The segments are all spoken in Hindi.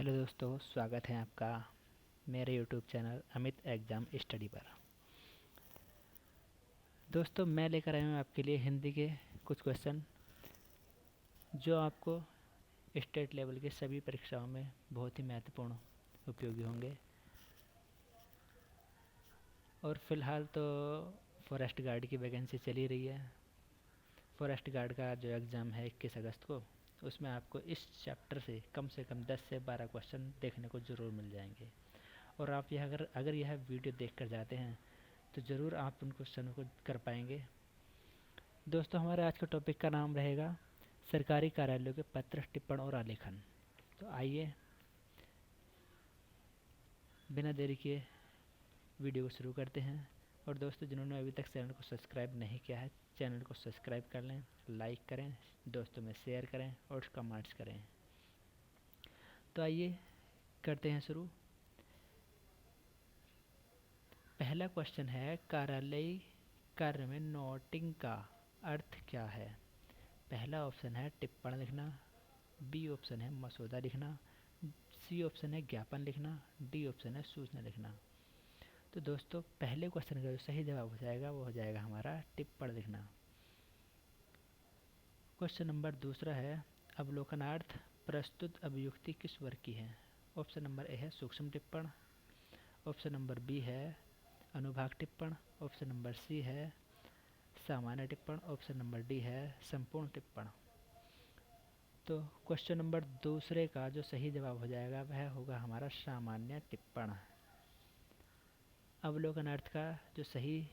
हेलो दोस्तों, स्वागत है आपका मेरे YouTube channel Amit exam study पर। दोस्तों, मैं लेकर आया हूँ आपके लिए हिंदी के कुछ क्वेश्चन जो आपको स्टेट लेवल के सभी परीक्षाओं में बहुत ही महत्वपूर्ण उपयोगी होंगे। और फ़िलहाल तो फॉरेस्ट गार्ड की वैकेंसी चली रही है। फॉरेस्ट गार्ड का जो एग्ज़ाम है 21 अगस्त को, उसमें आपको इस चैप्टर से कम 10 से 12 क्वेश्चन देखने को ज़रूर मिल जाएंगे। और आप यह अगर यह वीडियो देख कर जाते हैं तो ज़रूर आप उन क्वेश्चनों को कर पाएंगे। दोस्तों, हमारे आज के टॉपिक का नाम रहेगा सरकारी कार्यालयों के पत्र, टिप्पण और आलेखन। तो आइए बिना देरी किए वीडियो को शुरू करते हैं। और दोस्तों, जिन्होंने अभी तक चैनल को सब्सक्राइब नहीं किया है, चैनल को सब्सक्राइब कर लें, लाइक करें, दोस्तों में शेयर करें और कमेंट्स करें। तो आइए करते हैं शुरू। पहला क्वेश्चन है, कार्यालयीय कार्य में नोटिंग का अर्थ क्या है? पहला ऑप्शन है टिप्पण लिखना, बी ऑप्शन है मसौदा लिखना, सी ऑप्शन है ज्ञापन लिखना, डी ऑप्शन है सूचना लिखना। तो दोस्तों, पहले क्वेश्चन का जो सही जवाब हो जाएगा वो हो जाएगा हमारा टिप्पण लिखना। क्वेश्चन नंबर दूसरा है, अवलोकनार्थ प्रस्तुत अभियुक्ति किस वर्ग की है? ऑप्शन नंबर ए है सूक्ष्म टिप्पण, ऑप्शन नंबर बी है अनुभाग टिप्पण, ऑप्शन नंबर सी है सामान्य टिप्पण, ऑप्शन नंबर डी है संपूर्ण टिप्पण। तो क्वेश्चन नंबर दूसरे का जो सही जवाब हो जाएगा वह होगा हमारा सामान्य टिप्पण। अवलोकनार्थ का जो सही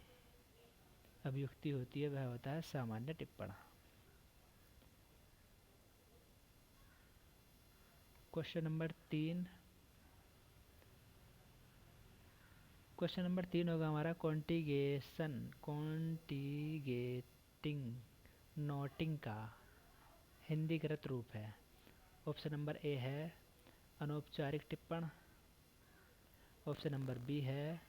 अभियुक्ति होती है वह होता है सामान्य टिप्पण। क्वेश्चन नंबर तीन होगा हमारा कॉन्टिगेटिंग नोटिंग का हिंदीकृत रूप है। ऑप्शन नंबर ए है अनौपचारिक टिप्पण, ऑप्शन नंबर बी है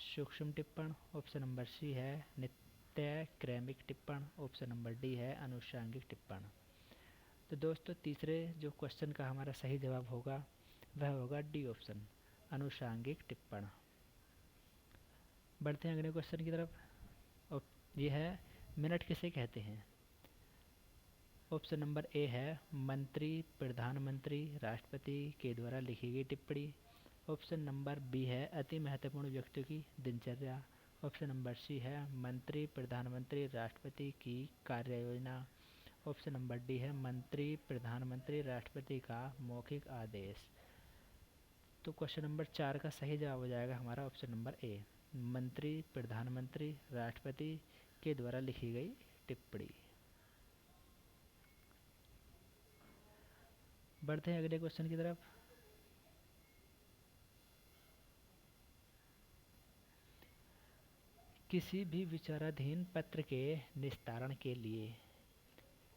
सूक्ष्म टिप्पण, ऑप्शन नंबर सी है नित्य क्रमिक टिप्पण, ऑप्शन नंबर डी है अनुषांगिक टिप्पण। तो दोस्तों, तीसरे जो क्वेश्चन का हमारा सही जवाब होगा वह होगा डी ऑप्शन, अनुषांगिक टिप्पण। बढ़ते हैं अगले क्वेश्चन की तरफ। और ये है, मिनट किसे कहते हैं? ऑप्शन नंबर ए है मंत्री, प्रधानमंत्री, राष्ट्रपति के द्वारा लिखी गई टिप्पणी, ऑप्शन नंबर बी है अति महत्वपूर्ण व्यक्तियों की दिनचर्या, ऑप्शन नंबर सी है मंत्री, प्रधानमंत्री, राष्ट्रपति की कार्य योजना, ऑप्शन नंबर डी है मंत्री, प्रधानमंत्री, राष्ट्रपति का मौखिक आदेश। तो क्वेश्चन नंबर चार का सही जवाब हो जाएगा हमारा ऑप्शन नंबर ए, मंत्री, प्रधानमंत्री, राष्ट्रपति के द्वारा लिखी गई टिप्पणी। बढ़ते हैं अगले क्वेश्चन की तरफ। किसी भी विचाराधीन पत्र के निस्तारण के लिए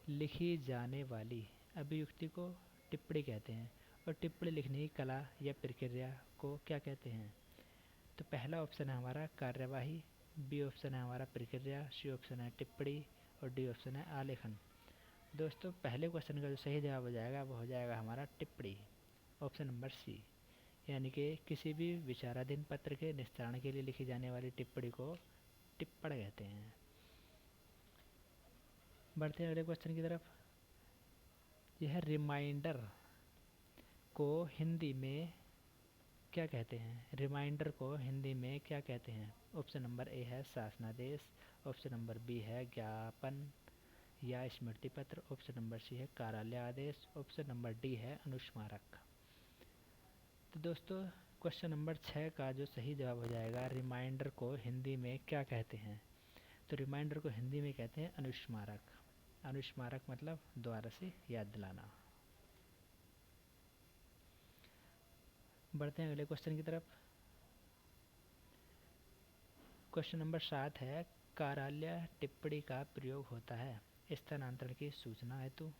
लिखी जाने वाली अभियुक्ति को टिप्पणी कहते हैं। और टिप्पणी लिखने की कला या प्रक्रिया को क्या कहते हैं? तो पहला ऑप्शन है हमारा कार्यवाही, बी ऑप्शन है हमारा प्रक्रिया, सी ऑप्शन है टिप्पणी और डी ऑप्शन है आलेखन। दोस्तों, पहले क्वेश्चन का जो सही जवाब हो जाएगा वो हो जाएगा हमारा टिप्पणी, ऑप्शन नंबर सी। यानी कि किसी भी विचाराधीन पत्र के निस्तारण के लिए लिखी जाने वाली टिप्पणी को टिप्पण कहते हैं। बढ़ते हैं अगले क्वेश्चन की तरफ। यह रिमाइंडर को हिंदी में क्या कहते हैं? रिमाइंडर को हिंदी में क्या कहते हैं? ऑप्शन नंबर ए है शासनादेश, ऑप्शन नंबर बी है ज्ञापन या स्मृति पत्र, ऑप्शन नंबर सी है कार्यालय आदेश, ऑप्शन नंबर डी है अनुस्मारक। तो दोस्तों, क्वेश्चन नंबर 6 का जो सही जवाब हो जाएगा, रिमाइंडर को हिंदी में क्या कहते हैं? तो रिमाइंडर को हिंदी में कहते हैं अनुस्मारक। अनुस्मारक मतलब दोबारा से याद दिलाना। बढ़ते हैं अगले क्वेश्चन की तरफ। क्वेश्चन नंबर 7 है, कार्यालय टिप्पणी का प्रयोग होता है स्थानांतरण की सूचना हेतु,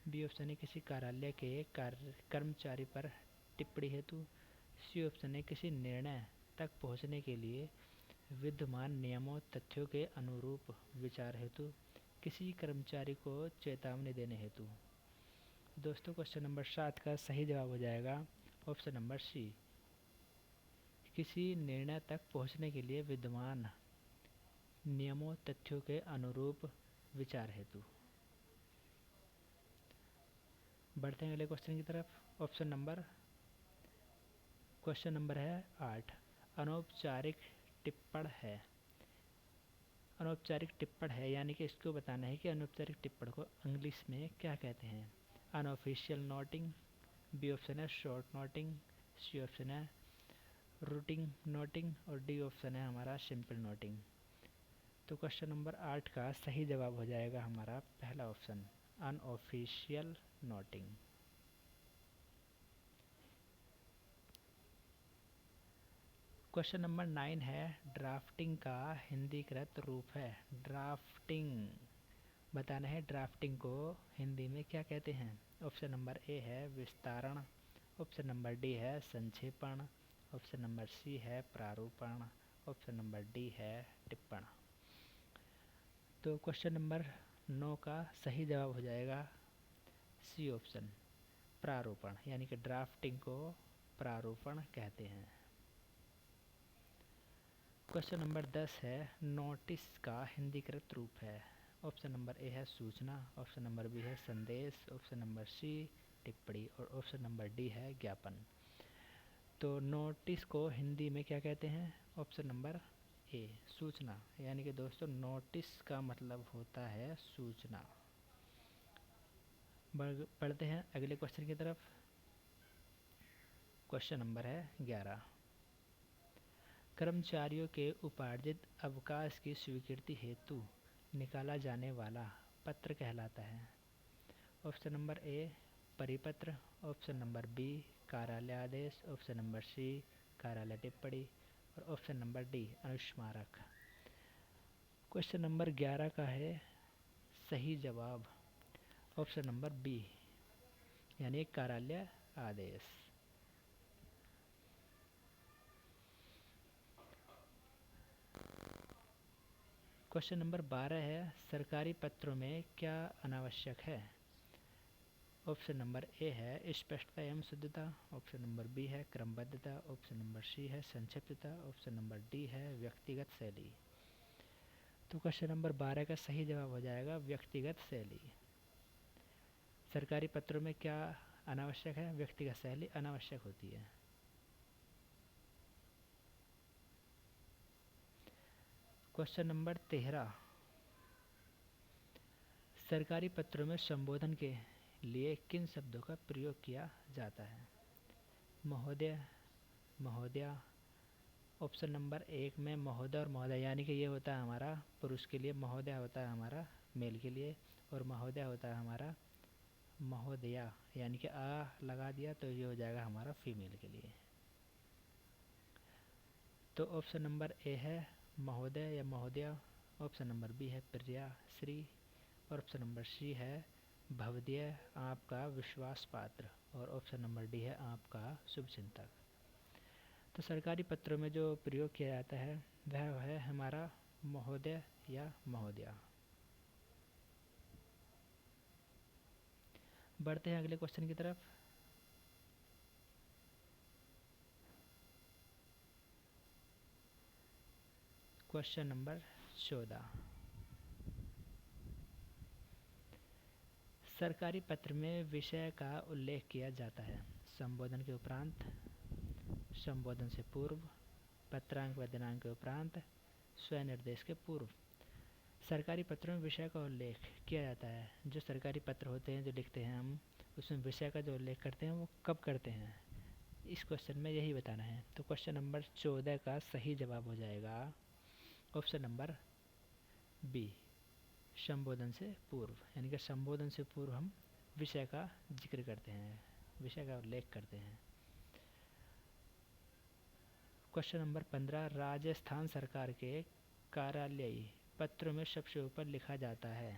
बी ऑप्शन है किसी कार्यालय के कर्मचारी पर टिप्पणी हेतु, सी ऑप्शन है किसी निर्णय तक पहुंचने के लिए विद्यमान नियमों तथ्यों के अनुरूप विचार हेतु, किसी कर्मचारी को चेतावनी देने हेतु। तो दोस्तों क्वेश्चन नंबर 7 का सही जवाब हो जाएगा ऑप्शन नंबर सी। किसी निर्णय तक पहुंचने के लिए विद्यमान नियमों तथ्यों के अनुरूप विचार हेतु। बढ़ते हैं अगले क्वेश्चन की तरफ। क्वेश्चन नंबर है 8। अनौपचारिक टिप्पण है। अनौपचारिक टिप्पण है यानी कि इसको बताना है कि अनौपचारिक टिप्पण को इंग्लिश में क्या कहते हैं। अनऑफिशियल नोटिंग, बी ऑप्शन है शॉर्ट नोटिंग, सी ऑप्शन है रूटिंग नोटिंग और डी ऑप्शन है हमारा सिंपल नोटिंग। तो क्वेश्चन नंबर 8 का सही जवाब हो जाएगा हमारा पहला option unofficial noting. Question number 9 है ड्राफ्टिंग का हिंदीकृत रूप है। ड्राफ्टिंग बताना है ड्राफ्टिंग को हिंदी में क्या कहते हैं। ऑप्शन नंबर ए है विस्तारण, ऑप्शन नंबर डी है संक्षेपण, ऑप्शन नंबर सी है प्रारूपण, ऑप्शन नंबर डी है टिप्पण। तो क्वेश्चन नंबर 9 का सही जवाब हो जाएगा सी ऑप्शन प्रारूपण, यानी कि ड्राफ्टिंग को प्रारूपण कहते हैं। क्वेश्चन नंबर 10 है नोटिस का हिंदीकृत रूप है। ऑप्शन नंबर ए है सूचना, ऑप्शन नंबर बी है संदेश, ऑप्शन नंबर सी टिप्पणी और ऑप्शन नंबर डी है ज्ञापन। तो नोटिस को हिंदी में क्या कहते हैं। ऑप्शन नंबर ए सूचना, यानी कि दोस्तों नोटिस का मतलब होता है सूचना। पढ़ते हैं अगले क्वेश्चन की तरफ। क्वेश्चन नंबर है 11। कर्मचारियों के उपार्जित अवकाश की स्वीकृति हेतु निकाला जाने वाला पत्र कहलाता है। ऑप्शन नंबर ए परिपत्र, ऑप्शन नंबर बी कार्यालय आदेश, ऑप्शन नंबर सी कार्यालय टिप्पणी और ऑप्शन नंबर डी अनुस्मारक। क्वेश्चन नंबर 11 का है सही जवाब ऑप्शन नंबर बी, यानी कार्यालय आदेश। क्वेश्चन नंबर 12 है सरकारी पत्रों में क्या अनावश्यक है। ऑप्शन नंबर ए है स्पष्टता एवं शुद्धता, ऑप्शन नंबर बी है क्रमबद्धता, ऑप्शन नंबर सी है संक्षिप्तता, ऑप्शन नंबर डी है व्यक्तिगत शैली। तो क्वेश्चन नंबर 12 का सही जवाब हो जाएगा व्यक्तिगत शैली। सरकारी पत्रों में क्या अनावश्यक है, व्यक्तिगत शैली अनावश्यक होती है। Question number 13। सरकारी पत्रों में संबोधन के लिए किन शब्दों का प्रयोग किया जाता है। महोदय, महोदया। ऑप्शन नंबर 1 में महोदय और महोदय, यानी कि ये होता है हमारा पुरुष के लिए, महोदय होता है हमारा मेल के लिए और महोदय होता है हमारा महोदया, यानी कि आ लगा दिया तो ये हो जाएगा हमारा फीमेल के लिए। तो ऑप्शन नंबर ए है महोदय या महोदया, ऑप्शन नंबर बी है प्रिया श्री और ऑप्शन नंबर सी है भवदीय आपका विश्वास पात्र और ऑप्शन नंबर डी है आपका शुभचिंतक। तो सरकारी पत्रों में जो प्रयोग किया जाता है वह है हमारा महोदय या महोदया। बढ़ते हैं अगले क्वेश्चन की तरफ। Question number 14। सरकारी पत्र में विषय का उल्लेख किया जाता है संबोधन के उपरांत, संबोधन से पूर्व, पत्रांक व दिनांक के उपरांत, स्वनिर्देश के पूर्व। सरकारी पत्रों में विषय का उल्लेख किया जाता है। जो सरकारी पत्र होते हैं जो लिखते हैं हम, उसमें विषय का जो उल्लेख करते हैं वो कब करते हैं, इस क्वेश्चन में यही बताना है। तो क्वेश्चन नंबर 14 का सही जवाब हो जाएगा ऑप्शन नंबर बी संबोधन से पूर्व, यानी कि संबोधन से पूर्व हम विषय का जिक्र करते हैं, विषय का उल्लेख करते हैं। Question number 15। राजस्थान सरकार के कार्यालयीय पत्रों में सबसे ऊपर लिखा जाता है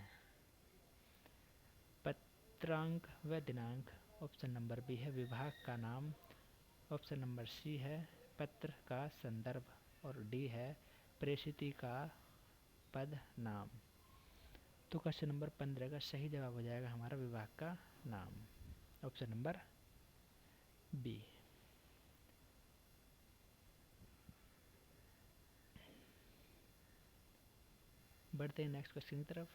पत्रांक व दिनांक, ऑप्शन नंबर बी है विभाग का नाम, ऑप्शन नंबर सी है पत्र का संदर्भ और डी है प्रेषिती का पद नाम। तो क्वेश्चन नंबर 15 का सही जवाब हो जाएगा हमारा विभाग का नाम। Option number B. बढ़ते हैं नेक्स्ट क्वेश्चन की तरफ।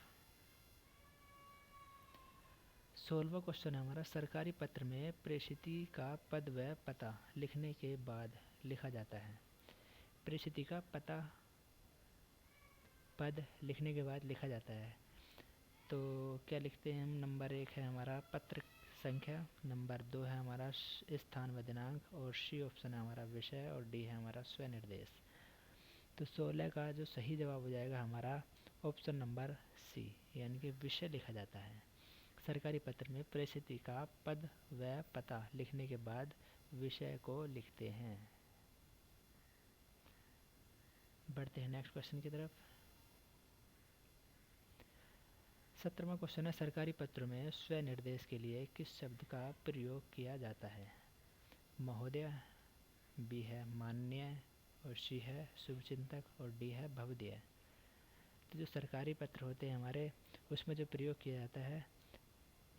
16वां क्वेश्चन है हमारा, सरकारी पत्र में प्रेषिती का पद व पता लिखने के बाद लिखा जाता है। प्रेषिती का पद लिखने के बाद लिखा जाता है, तो क्या लिखते हैं हम? नंबर 1 है हमारा पत्र संख्या, नंबर 2 है हमारा स्थान व दिनांक, और सी ऑप्शन है हमारा विषय, और डी है हमारा स्वनिर्देश। तो 16 का जो सही जवाब हो जाएगा हमारा ऑप्शन नंबर सी, यानी कि विषय लिखा जाता है। सरकारी पत्र में प्रेषिती का पद व पता लिखने के बाद विषय को लिखते हैं। बढ़ते हैं नेक्स्ट क्वेश्चन की तरफ। 17वां क्वेश्चन है, सरकारी पत्रों में स्वनिर्देश के लिए किस शब्द का प्रयोग किया जाता है? महोदय, बी है माननीय, और सी है शुभचिंतक, और डी है भवदीय। तो जो सरकारी पत्र होते हैं हमारे, उसमें जो प्रयोग किया जाता है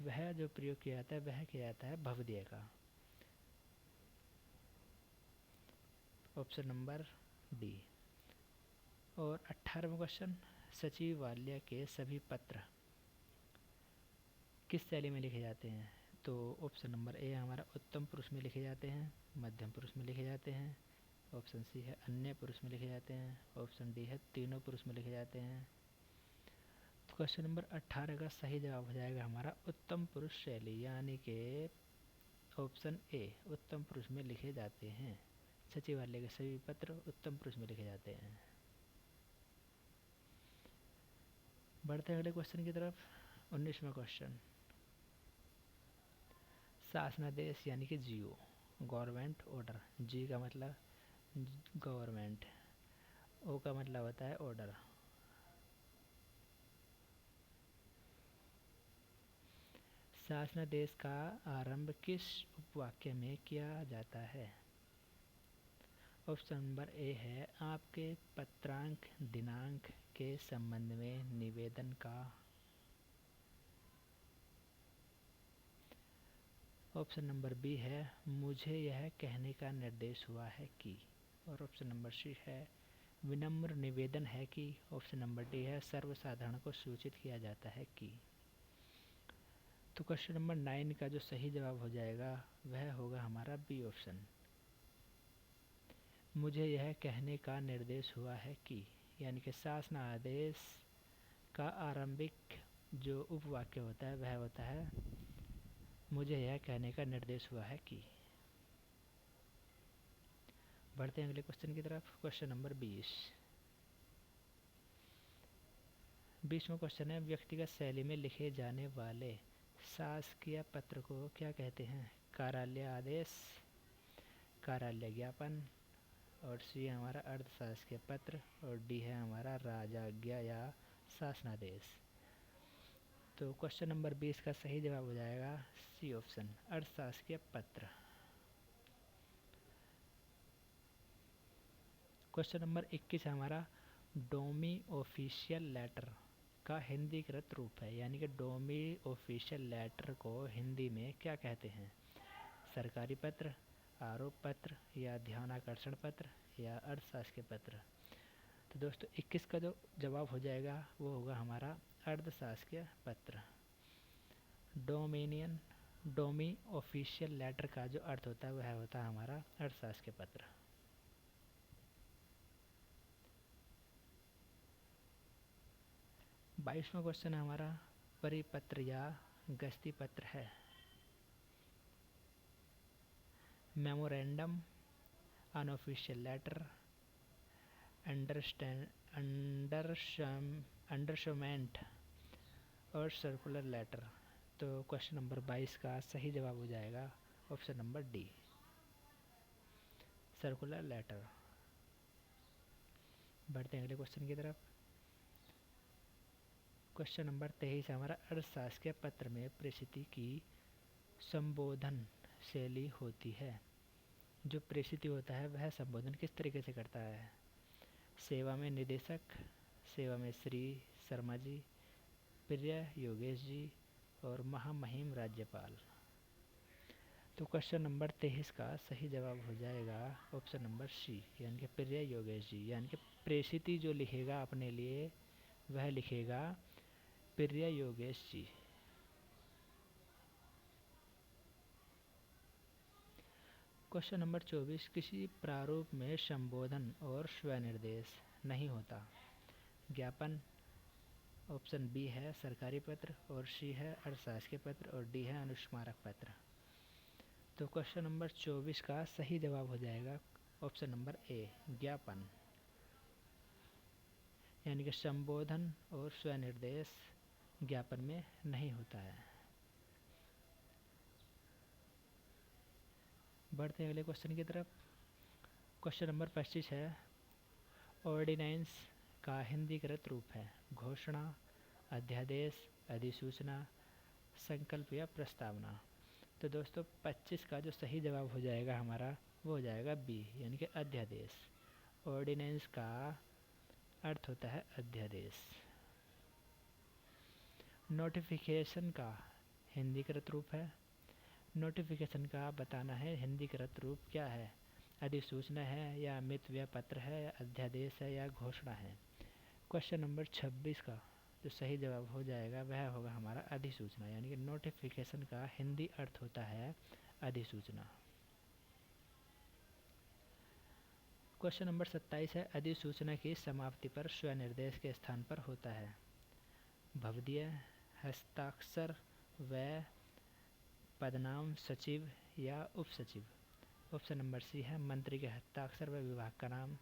वह किया जाता है भवदीय का। Option number D. और 18वां क्वेश्चन, सचिवालय के सभी पत्र किस शैली में लिखे जाते हैं? तो ऑप्शन नंबर ए हमारा उत्तम पुरुष में लिखे जाते हैं, मध्यम पुरुष में लिखे जाते हैं, ऑप्शन सी है अन्य पुरुष में लिखे जाते हैं, ऑप्शन डी है तीनों पुरुष में लिखे जाते हैं। तो क्वेश्चन नंबर 18 का सही जवाब हो जाएगा हमारा उत्तम पुरुष शैली, यानी कि ऑप्शन ए उत्तम पुरुष में लिखे जाते हैं। सचिवालय के सभी पत्र उत्तम पुरुष में लिखे जाते हैं। बढ़ते हैं अगले क्वेश्चन की तरफ। 19वां क्वेश्चन, शासनादेश यानी कि जीओ, गवर्नमेंट ऑर्डर। जी का मतलब गवर्नमेंट, ओ का मतलब होता है ऑर्डर। शासनादेश का आरंभ किस उपवाक्य में किया जाता है? ऑप्शन नंबर ए है आपके पत्रांक दिनांक के संबंध में निवेदन का। ऑप्शन नंबर बी है मुझे यह कहने का निर्देश हुआ है कि, और ऑप्शन नंबर सी है विनम्र निवेदन है कि, ऑप्शन नंबर डी है सर्वसाधारण को सूचित किया जाता है कि। तो क्वेश्चन नंबर 9 का जो सही जवाब हो जाएगा वह होगा हमारा बी ऑप्शन, मुझे यह कहने का निर्देश हुआ है कि, यानी कि शासन आदेश का आरंभिक जो उपवाक्य होता है वह होता है मुझे यह कहने का निर्देश हुआ है कि। बढ़ते हैं अगले क्वेश्चन की तरफ। क्वेश्चन नंबर 20वां क्वेश्चन है, व्यक्तिगत शैली में लिखे जाने वाले शासकीय पत्र को क्या कहते हैं? कार्यालय आदेश, कार्यालय ज्ञापन, और सी है हमारा अर्धशासकीय पत्र, और डी है हमारा राजाज्ञा या शासनादेश। तो क्वेश्चन नंबर 20 का सही जवाब हो जाएगा सी ऑप्शन, अर्धशासकीय पत्र। क्वेश्चन नंबर 21 है हमारा, डोमी ऑफिशियल लेटर का हिंदीकृत रूप है, यानी कि डोमी ऑफिशियल लेटर को हिंदी में क्या कहते हैं? सरकारी पत्र, आरोप पत्र, या ध्यानाकर्षण पत्र, या अर्थशास्त्रीय पत्र। तो दोस्तों 21 का जो जवाब हो जाएगा वो होगा हमारा अर्थशास्त्रीय पत्र। डोमी ऑफिशियल लेटर का जो अर्थ होता है वह होता है हमारा अर्थशास्त्रीय पत्र। बाईसवां क्वेश्चन है हमारा, परिपत्र या गस्ती पत्र है। मेमोरेंडम, अनऑफिशियल लेटर, अंडरशमेंट, और सर्कुलर लेटर। तो क्वेश्चन नंबर 22 का सही जवाब हो जाएगा option number D, circular letter. बढ़ते हैं अगले क्वेश्चन की तरफ। क्वेश्चन नंबर 23 हमारा, अर्थशास्त्रीय पत्र में प्रेषिती की संबोधन शैली होती है। जो प्रेषिती होता है वह संबोधन किस तरीके से करता है? सेवा में निदेशक, सेवा में श्री शर्मा जी, प्रिय योगेश जी, और महामहिम राज्यपाल। तो क्वेश्चन नंबर 23 का सही जवाब हो जाएगा ऑप्शन नंबर सी, यानी कि प्रिय योगेश जी। यानी कि प्रेषिती जो लिखेगा अपने लिए वह लिखेगा प्रिय योगेश जी। क्वेश्चन नंबर 24, किसी प्रारूप में संबोधन और स्वनिर्देश नहीं होता। ज्ञापन, ऑप्शन बी है सरकारी पत्र, और सी है अर्थशासकीय पत्र, और डी है अनुस्मारक पत्र। तो क्वेश्चन नंबर 24 का सही जवाब हो जाएगा ऑप्शन नंबर ए, ज्ञापन। यानी कि संबोधन और स्वनिर्देश ज्ञापन में नहीं होता है। बढ़ते हैं अगले क्वेश्चन की तरफ। क्वेश्चन नंबर 25 है, ऑर्डिनेंस का हिंदीकृत रूप है। घोषणा, अध्यादेश, अधिसूचना, संकल्प या प्रस्तावना। तो दोस्तों 25 का जो सही जवाब हो जाएगा हमारा वो हो जाएगा बी, यानी कि अध्यादेश। ऑर्डिनेंस का अर्थ होता है अध्यादेश। नोटिफिकेशन का हिंदीकृत रूप है। नोटिफिकेशन का बताना है हिंदीकृत रूप क्या है। अधिसूचना है या मितव्यय पत्र है या अध्यादेश है या घोषणा है। क्वेश्चन नंबर 26 का जो सही जवाब हो जाएगा वह होगा हमारा अधिसूचना, यानी कि नोटिफिकेशन का हिंदी अर्थ होता है अधिसूचना। क्वेश्चन नंबर 27 है, अधिसूचना की समाप्ति पर स्वनिर्देश के स्थान पर होता है भवदीय, हस्ताक्षर व पदनाम सचिव या उप सचिव। ऑप्शन नंबर सी है मंत्री के हस्ताक्षर व विभाग का नाम।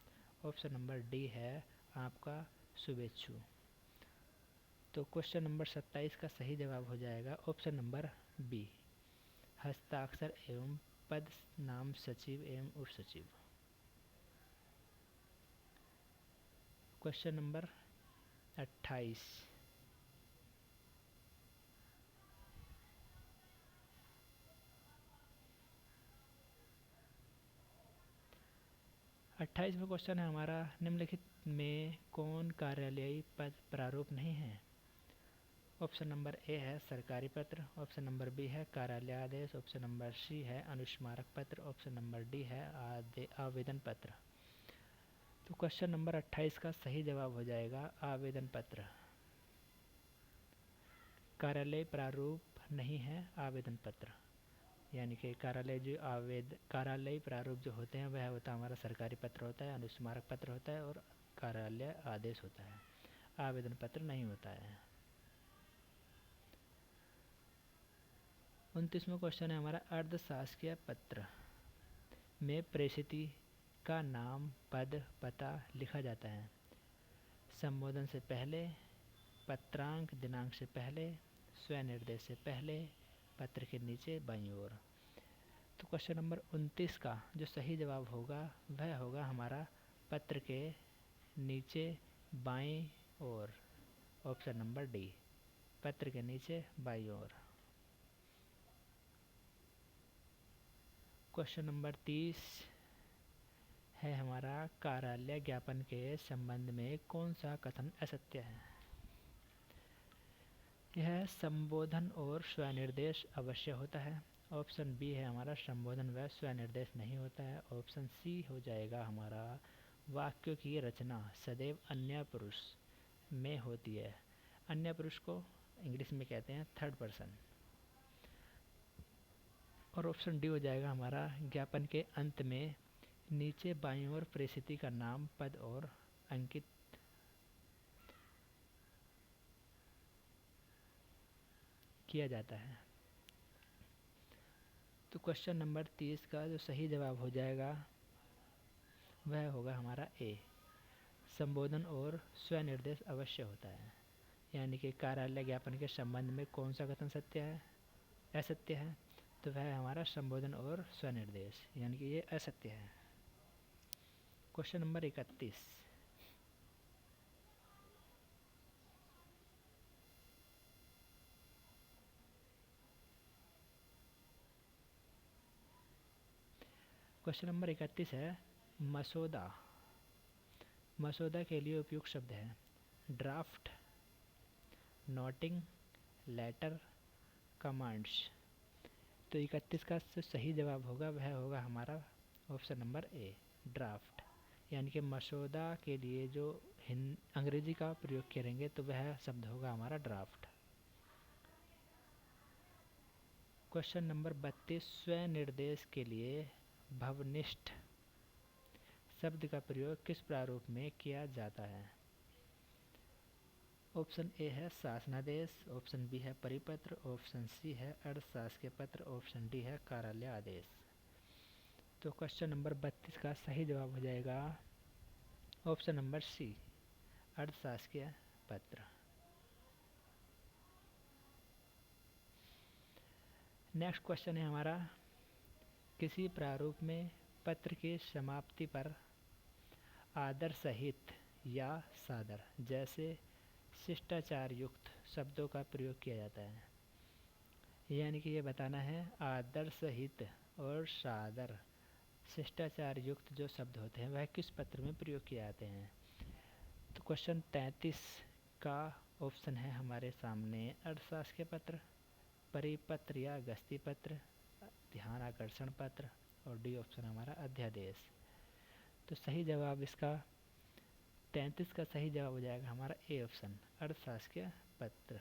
ऑप्शन नंबर डी है आपका शुभेच्छु। तो क्वेश्चन नंबर 27 का सही जवाब हो जाएगा ऑप्शन नंबर बी, हस्ताक्षर एवं पद नाम सचिव एवं उप सचिव। क्वेश्चन नंबर 28, 28वां क्वेश्चन है हमारा, निम्नलिखित में कौन कार्यालयीय पद प्रारूप नहीं है। ऑप्शन नंबर ए है सरकारी पत्र, ऑप्शन नंबर बी है कार्यालय आदेश, ऑप्शन नंबर सी है अनुस्मारक पत्र, ऑप्शन नंबर डी है आवेदन पत्र। तो क्वेश्चन नंबर 28 का सही जवाब हो जाएगा आवेदन पत्र। कार्यालय प्रारूप नहीं है आवेदन पत्र, यानी कि कार्यालय प्रारूप जो होते हैं वह होता है हमारा सरकारी पत्र होता है, अनुस्मारक पत्र होता है और कार्यालय आदेश होता है। आवेदन पत्र नहीं होता है। 29वां क्वेश्चन है हमारा, अर्धशासकीय पत्र में प्रेषिती का नाम, पद, पता लिखा जाता है संबोधन से पहले, पत्रांक दिनांक से पहले, स्वनिर्देश से पहले, पत्र के नीचे बाईं ओर। तो क्वेश्चन नंबर 29 का जो सही जवाब होगा वह होगा हमारा पत्र के नीचे बाईं ओर, ऑप्शन नंबर डी, पत्र के नीचे बाईं ओर। क्वेश्चन नंबर 30 है हमारा, कार्यालय ज्ञापन के संबंध में कौन सा कथन असत्य है। यह संबोधन और स्वनिर्देश अवश्य होता है। ऑप्शन बी है हमारा संबोधन व स्वनिर्देश नहीं होता है। ऑप्शन सी हो जाएगा हमारा वाक्यों की रचना सदैव अन्य पुरुष में होती है। अन्य पुरुष को इंग्लिश में कहते हैं थर्ड पर्सन। और ऑप्शन डी हो जाएगा हमारा ज्ञापन के अंत में नीचे बाईं ओर प्रेषिती का नाम, पद और अंकित किया जाता है। तो क्वेश्चन नंबर 30 का जो सही जवाब हो जाएगा वह होगा हमारा ए, संबोधन और स्वनिर्देश अवश्य होता है। यानी कि कार्यालय ज्ञापन के संबंध में कौन सा कथन सत्य है, असत्य है, तो वह हमारा संबोधन और स्वनिर्देश, यानी कि ये असत्य है। क्वेश्चन नंबर 31, क्वेश्चन नंबर 31 है, मसौदा। मसौदा के लिए उपयुक्त शब्द है ड्राफ्ट, नोटिंग, लेटर, कमांड्स। तो 31 का जो सही जवाब होगा वह होगा हमारा ऑप्शन नंबर ए, ड्राफ्ट। यानी कि मसौदा के लिए जो अंग्रेजी का प्रयोग करेंगे तो वह शब्द होगा हमारा ड्राफ्ट। क्वेश्चन नंबर 32, स्वनिर्देश के लिए भवनिष्ठ शब्द का प्रयोग किस प्रारूप में किया जाता है? ऑप्शन ए है शासनादेश, ऑप्शन बी है परिपत्र, ऑप्शन सी है अर्धशासकीय पत्र, ऑप्शन डी है कार्यालय आदेश। तो क्वेश्चन नंबर 32 का सही जवाब हो जाएगा ऑप्शन नंबर सी, अर्धशासकीय पत्र। नेक्स्ट क्वेश्चन है हमारा, किसी प्रारूप में पत्र की समाप्ति पर आदर सहित या सादर जैसे शिष्टाचार युक्त शब्दों का प्रयोग किया जाता है। यानी कि ये बताना है आदर सहित और सादर शिष्टाचार युक्त जो शब्द होते हैं वह किस पत्र में प्रयोग किए जाते हैं। तो क्वेश्चन 33 का ऑप्शन है हमारे सामने अर्थशास्त्रीय पत्र, परिपत्र या गस्ती पत्र, ध्यान आकर्षण पत्र, और डी ऑप्शन हमारा अध्यादेश। तो सही जवाब इसका 33 का सही जवाब हो जाएगा हमारा ए ऑप्शन, अर्थशास्त्रीय पत्र।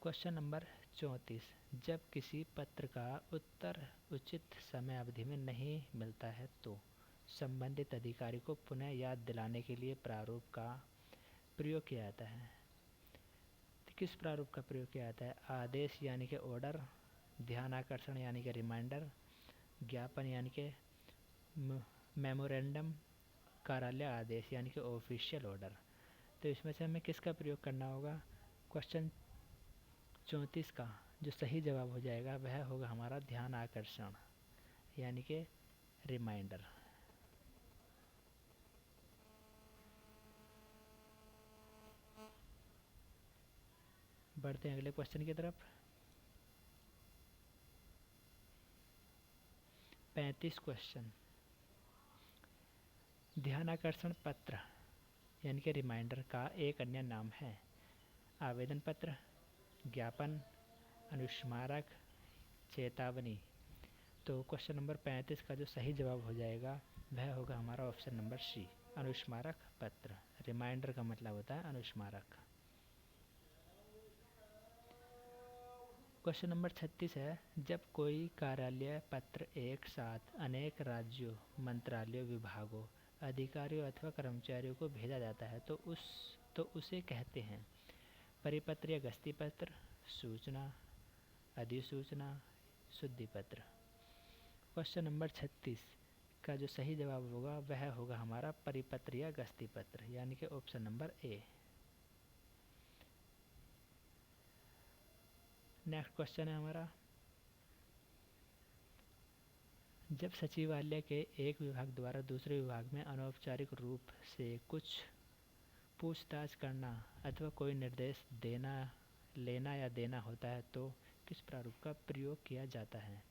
क्वेश्चन नंबर 34, जब किसी पत्र का उत्तर उचित समय अवधि में नहीं मिलता है तो संबंधित अधिकारी को पुनः याद दिलाने के लिए प्रारूप का प्रयोग किया जाता है। तो किस प्रारूप का प्रयोग किया जाता है? आदेश यानी कि ऑर्डर, ध्यान आकर्षण यानी कि रिमाइंडर, ज्ञापन यानी कि मेमोरेंडम, कार्यालय आदेश यानी कि ऑफिशियल ऑर्डर। तो इसमें से हमें किसका प्रयोग करना होगा? क्वेश्चन 34 का जो सही जवाब हो जाएगा वह होगा हमारा ध्यान आकर्षण यानी कि रिमाइंडर। बढ़ते हैं अगले क्वेश्चन की तरफ। 35 क्वेश्चन, ध्यान आकर्षण पत्र यानी कि रिमाइंडर का एक अन्य नाम है आवेदन पत्र, ज्ञापन, अनुस्मारक, चेतावनी। तो क्वेश्चन नंबर 35 का जो सही जवाब हो जाएगा वह होगा हमारा ऑप्शन नंबर सी, अनुस्मारक पत्र। रिमाइंडर का मतलब होता है अनुस्मारक। क्वेश्चन नंबर 36 है, जब कोई कार्यालय पत्र एक साथ अनेक राज्यों, मंत्रालयों, विभागों, अधिकारियों अथवा कर्मचारियों को भेजा जाता है तो उसे कहते हैं परिपत्र या गस्ती पत्र, सूचना, अधिसूचना, शुद्धि पत्र। क्वेश्चन नंबर 36 का जो सही जवाब होगा वह होगा हमारा परिपत्र या गस्ती पत्र यानी कि option number A. Next question है हमारा, जब सचिवालय के एक विभाग द्वारा दूसरे विभाग में अनौपचारिक रूप से कुछ पूछताछ करना अथवा कोई निर्देश देना, लेना या देना होता है तो किस प्रारूप का प्रयोग किया जाता है?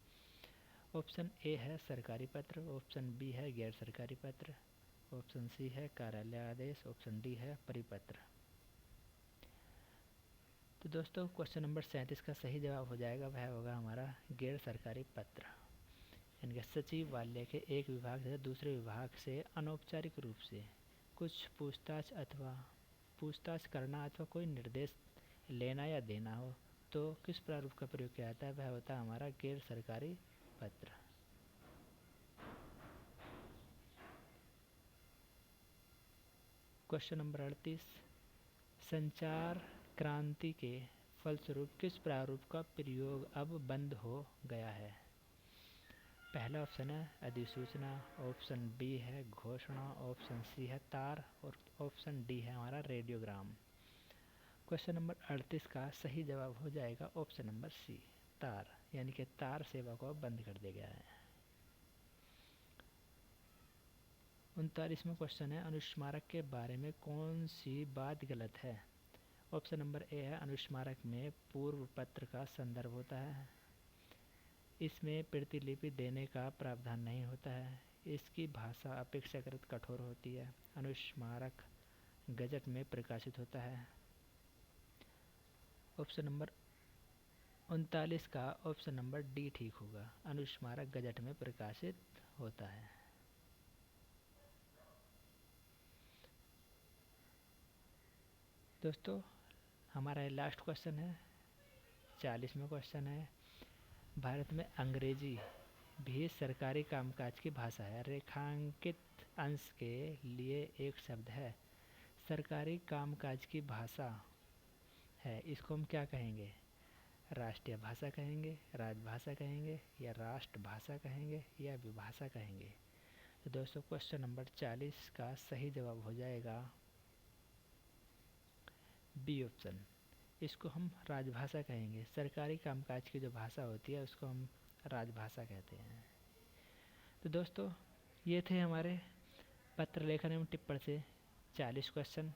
ऑप्शन ए है सरकारी पत्र, ऑप्शन बी है गैर सरकारी पत्र, ऑप्शन सी है कार्यालय आदेश, ऑप्शन डी है परिपत्र। तो दोस्तों क्वेश्चन नंबर 37 का सही जवाब हो जाएगा वह होगा हमारा गैर सरकारी पत्र। यानी सचिवालय के एक विभाग से दूसरे विभाग से अनौपचारिक रूप से कुछ पूछताछ करना अथवा कोई निर्देश लेना या देना हो तो किस प्रारूप का प्रयोग किया जाता है? वह होता है हमारा गैर सरकारी पत्र। क्वेश्चन नंबर 38, संचार क्रांति के फलस्वरूप किस प्रारूप का प्रयोग अब बंद हो गया है? पहला ऑप्शन है अधिसूचना, ऑप्शन बी है घोषणा, ऑप्शन सी है तार और ऑप्शन डी है हमारा रेडियोग्राम। क्वेश्चन नंबर 38 का सही जवाब हो जाएगा ऑप्शन नंबर सी, तार। यानी कि तार सेवा को अब बंद कर दिया गया है। 39वां क्वेश्चन है, अनुस्मारक के बारे में कौन सी बात गलत है? ऑप्शन नंबर ए है अनुस्मारक में पूर्व पत्र का संदर्भ होता है, इसमें प्रतिलिपि देने का प्रावधान नहीं होता है, इसकी भाषा अपेक्षाकृत कठोर होती है, अनुस्मारक गजट में प्रकाशित होता है। ऑप्शन नंबर 39 का ऑप्शन नंबर डी ठीक होगा। अनुस्मारक गजट में प्रकाशित होता है। दोस्तों हमारा ये लास्ट क्वेश्चन है, 40वां क्वेश्चन है। भारत में अंग्रेजी भी सरकारी कामकाज की भाषा है। रेखांकित अंश के लिए एक शब्द है, सरकारी कामकाज की भाषा है, इसको हम क्या कहेंगे? राष्ट्रीय भाषा कहेंगे, राजभाषा कहेंगे, या राष्ट्रभाषा कहेंगे, या विभाषा कहेंगे? तो दोस्तों क्वेश्चन नंबर 40 का सही जवाब हो जाएगा बी ऑप्शन। इसको हम राजभाषा कहेंगे। सरकारी कामकाज की जो भाषा होती है उसको हम राजभाषा कहते हैं। तो दोस्तों ये थे हमारे पत्र लेखन एवं टिप्पणी से 40 क्वेश्चन।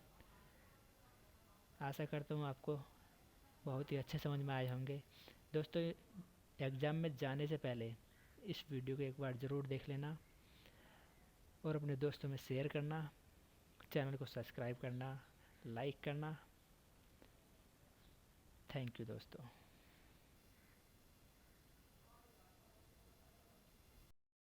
आशा करता हूँ आपको बहुत ही अच्छे समझ में आए होंगे। दोस्तों एग्ज़ाम में जाने से पहले इस वीडियो को एक बार ज़रूर देख लेना और अपने दोस्तों में शेयर करना, चैनल को सब्सक्राइब करना, लाइक करना। थैंक यू दोस्तों।